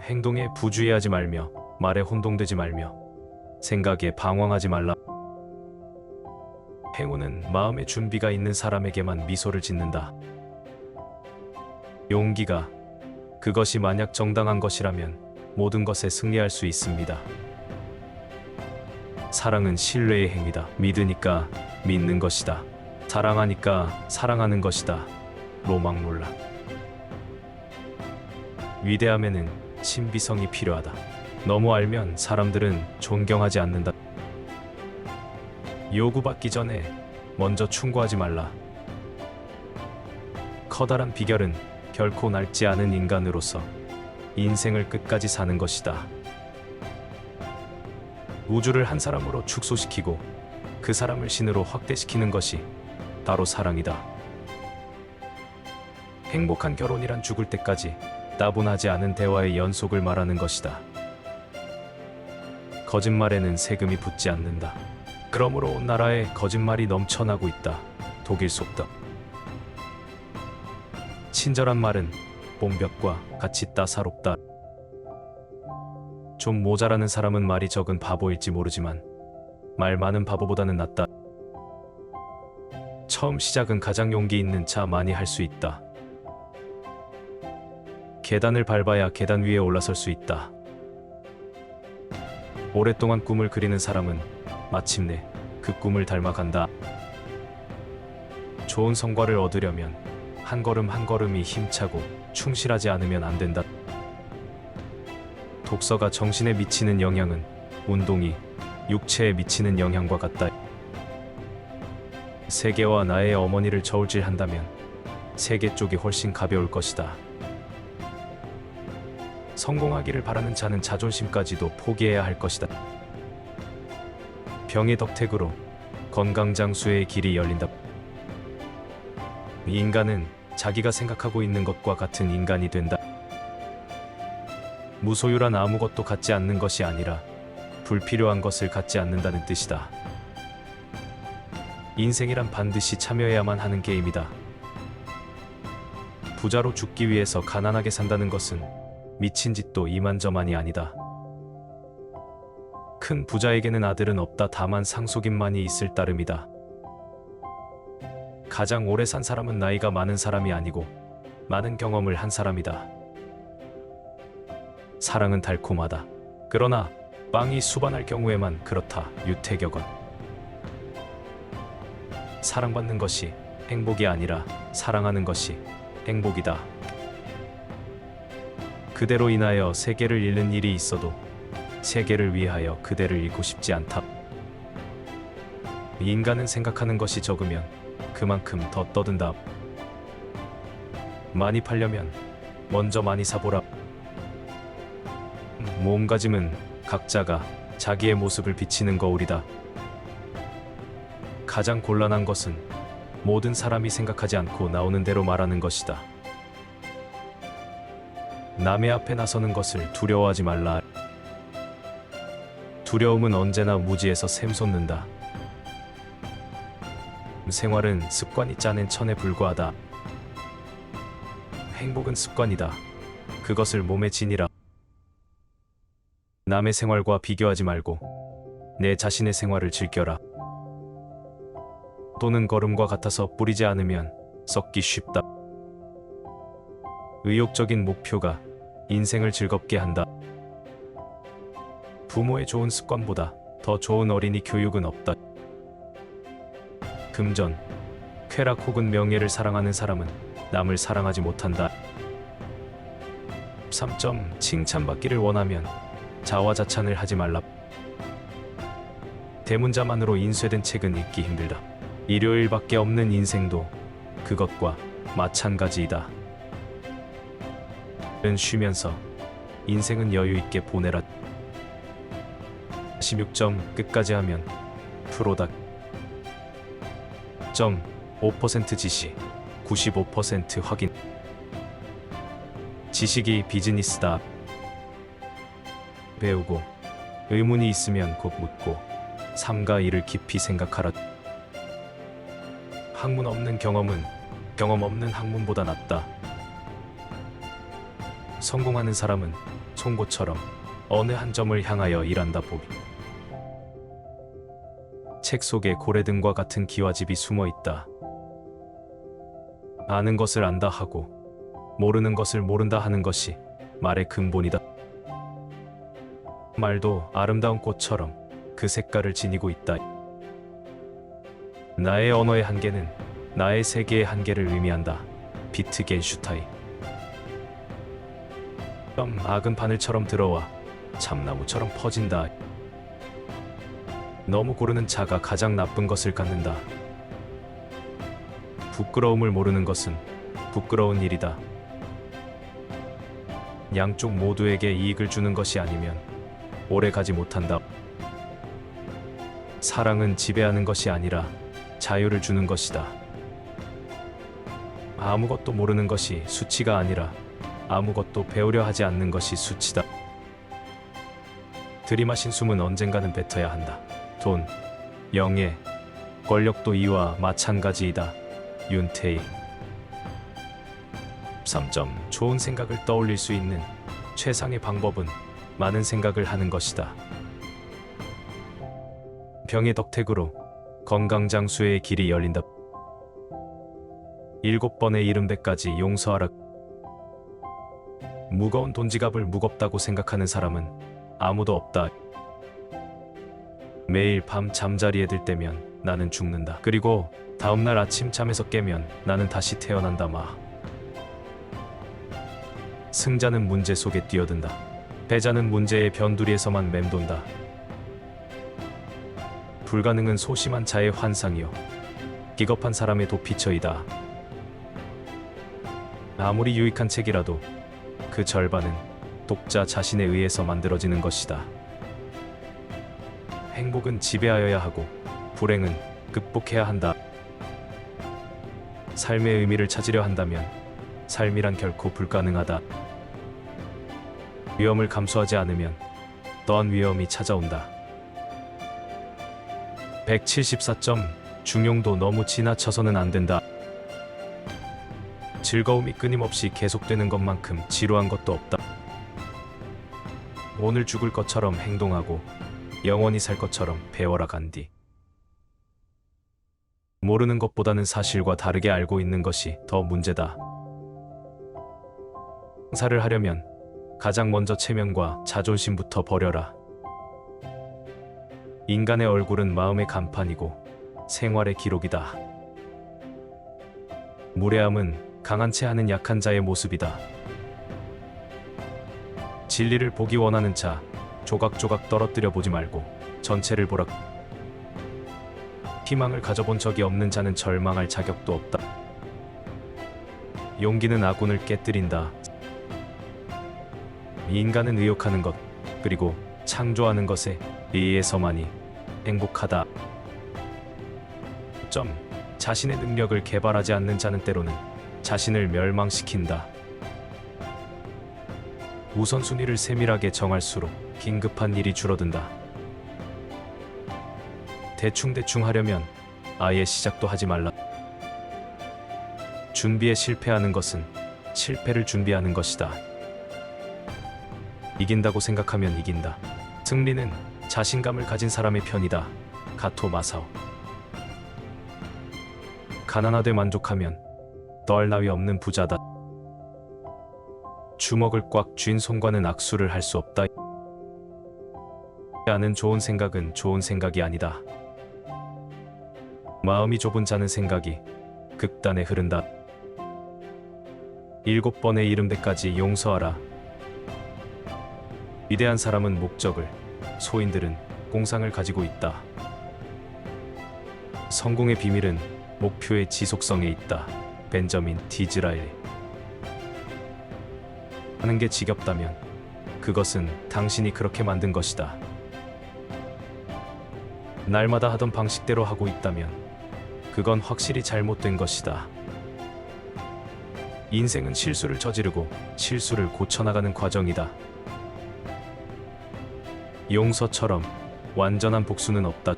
행동에 부주의하지 말며 말에 혼동되지 말며 생각에 방황하지 말라. 행운은 마음의 준비가 있는 사람에게만 미소를 짓는다. 용기가 그것이 만약 정당한 것이라면 모든 것에 승리할 수 있습니다. 사랑은 신뢰의 행위다. 믿으니까 믿는 것이다. 사랑하니까 사랑하는 것이다. 로망몰라. 위대함에는 신비성이 필요하다. 너무 알면 사람들은 존경하지 않는다. 요구받기 전에 먼저 충고하지 말라. 커다란 비결은 결코 낡지 않은 인간으로서 인생을 끝까지 사는 것이다. 우주를 한 사람으로 축소시키고 그 사람을 신으로 확대시키는 것이 바로 사랑이다. 행복한 결혼이란 죽을 때까지 따분하지 않은 대화의 연속을 말하는 것이다. 거짓말에는 세금이 붙지 않는다. 그러므로 온 나라에 거짓말이 넘쳐나고 있다. 독일 속담. 친절한 말은 뽕볕과 같이 따사롭다. 좀 모자라는 사람은 말이 적은 바보일지 모르지만 말 많은 바보보다는 낫다. 처음 시작은 가장 용기 있는 자 많이 할 수 있다. 계단을 밟아야 계단 위에 올라설 수 있다. 오랫동안 꿈을 그리는 사람은 마침내 그 꿈을 닮아간다. 좋은 성과를 얻으려면 한 걸음 한 걸음이 힘차고 충실하지 않으면 안 된다. 독서가 정신에 미치는 영향은 운동이 육체에 미치는 영향과 같다. 세계와 나의 어머니를 저울질한다면 세계 쪽이 훨씬 가벼울 것이다. 성공하기를 바라는 자는 자존심까지도 포기해야 할 것이다. 병의 덕택으로 건강장수의 길이 열린다. 인간은 자기가 생각하고 있는 것과 같은 인간이 된다. 무소유란 아무것도 갖지 않는 것이 아니라 불필요한 것을 갖지 않는다는 뜻이다. 인생이란 반드시 참여해야만 하는 게임이다. 부자로 죽기 위해서 가난하게 산다는 것은 미친 짓도 이만저만이 아니다. 큰 부자에게는 아들은 없다. 다만 상속인만이 있을 따름이다. 가장 오래 산 사람은 나이가 많은 사람이 아니고 많은 경험을 한 사람이다. 사랑은 달콤하다. 그러나 빵이 수반할 경우에만 그렇다. 유태격언. 사랑받는 것이 행복이 아니라 사랑하는 것이 행복이다. 그대로 인하여 세계를 잃는 일이 있어도 세계를 위하여 그대를 잃고 싶지 않다. 인간은 생각하는 것이 적으면 그만큼 더 떠든다. 많이 팔려면 먼저 많이 사보라. 몸가짐은 각자가 자기의 모습을 비치는 거울이다. 가장 곤란한 것은 모든 사람이 생각하지 않고 나오는 대로 말하는 것이다. 남의 앞에 나서는 것을 두려워하지 말라. 두려움은 언제나 무지에서 샘솟는다. 생활은 습관이 짜낸 천에 불과하다. 행복은 습관이다. 그것을 몸에 지니라. 남의 생활과 비교하지 말고 내 자신의 생활을 즐겨라. 또는 걸음과 같아서 뿌리지 않으면 썩기 쉽다. 의욕적인 목표가 인생을 즐겁게 한다. 부모의 좋은 습관보다 더 좋은 어린이 교육은 없다. 금전, 쾌락 혹은 명예를 사랑하는 사람은 남을 사랑하지 못한다. 3점 칭찬받기를 원하면 자화자찬을 하지 말라. 대문자만으로 인쇄된 책은 읽기 힘들다. 일요일밖에 없는 인생도 그것과 마찬가지이다. 쉬면서 인생은 여유있게 보내라. 16점 끝까지 하면 프로다. 5% 지시, 95% 확인. 지식이 비즈니스다. 배우고 의문이 있으면 곧 묻고 삼가 이를 깊이 생각하라. 학문 없는 경험은 경험 없는 학문보다 낫다. 성공하는 사람은 송곳처럼 어느 한 점을 향하여 일한다 보비. 책 속에 고래등과 같은 기와집이 숨어 있다. 아는 것을 안다 하고 모르는 것을 모른다 하는 것이 말의 근본이다. 말도 아름다운 꽃처럼 그 색깔을 지니고 있다. 나의 언어의 한계는 나의 세계의 한계를 의미한다. 비트겐슈타인. 악은 바늘처럼 들어와 참나무처럼 퍼진다. 너무 고르는 자가 가장 나쁜 것을 갖는다. 부끄러움을 모르는 것은 부끄러운 일이다. 양쪽 모두에게 이익을 주는 것이 아니면 오래 가지 못한다. 사랑은 지배하는 것이 아니라 자유를 주는 것이다. 아무것도 모르는 것이 수치가 아니라 아무것도 배우려 하지 않는 것이 수치다. 들이마신 숨은 언젠가는 뱉어야 한다. 돈, 명예, 권력도 이와 마찬가지이다. 윤태희. 3점. 좋은 생각을 떠올릴 수 있는 최상의 방법은 많은 생각을 하는 것이다. 병의 덕택으로 건강장수의 길이 열린다. 7번의 이른배까지 용서하라. 무거운 돈지갑을 무겁다고 생각하는 사람은 아무도 없다. 매일 밤 잠자리에 들 때면 나는 죽는다. 그리고 다음날 아침 잠에서 깨면 나는 다시 태어난다. 승자는 문제 속에 뛰어든다. 패자는 문제의 변두리에서만 맴돈다. 불가능은 소심한 자의 환상이요 기겁한 사람의 도피처이다. 아무리 유익한 책이라도 그 절반은 독자 자신에 의해서 만들어지는 것이다. 행복은 지배하여야 하고 불행은 극복해야 한다. 삶의 의미를 찾으려 한다면 삶이란 결코 불가능하다. 위험을 감수하지 않으면 더한 위험이 찾아온다. 174점. 중용도 너무 지나쳐서는 안 된다. 즐거움이 끊임없이 계속되는 것만큼 지루한 것도 없다. 오늘 죽을 것처럼 행동하고 영원히 살 것처럼 배워라. 간디. 모르는 것보다는 사실과 다르게 알고 있는 것이 더 문제다. 장사를 하려면 가장 먼저 체면과 자존심부터 버려라. 인간의 얼굴은 마음의 간판이고 생활의 기록이다. 무례함은 강한 채 하는 약한 자의 모습이다. 진리를 보기 원하는 자, 조각조각 떨어뜨려 보지 말고 전체를 보라. 희망을 가져본 적이 없는 자는 절망할 자격도 없다. 용기는 아군을 깨뜨린다. 인간은 의욕하는 것, 그리고 창조하는 것에 의해서만이 행복하다. 자신의 능력을 개발하지 않는 자는 때로는 자신을 멸망시킨다. 우선순위를 세밀하게 정할수록 긴급한 일이 줄어든다. 대충대충 하려면 아예 시작도 하지 말라. 준비에 실패하는 것은 실패를 준비하는 것이다. 이긴다고 생각하면 이긴다. 승리는 자신감을 가진 사람의 편이다. 가토 마사오. 가난하되 만족하면 더할 나위 없는 부자다. 주먹을 꽉 쥔 손과는 악수를 할 수 없다. 아는 좋은 생각은 좋은 생각이 아니다. 마음이 좁은 자는 생각이 극단에 흐른다. 7번의 이른배까지 용서하라. 위대한 사람은 목적을, 소인들은 공상을 가지고 있다. 성공의 비밀은 목표의 지속성에 있다. 벤저민 디즈라엘. 하는 게 지겹다면 그것은 당신이 그렇게 만든 것이다. 날마다 하던 방식대로 하고 있다면 그건 확실히 잘못된 것이다. 인생은 실수를 저지르고 실수를 고쳐나가는 과정이다. 용서처럼 완전한 복수는 없다.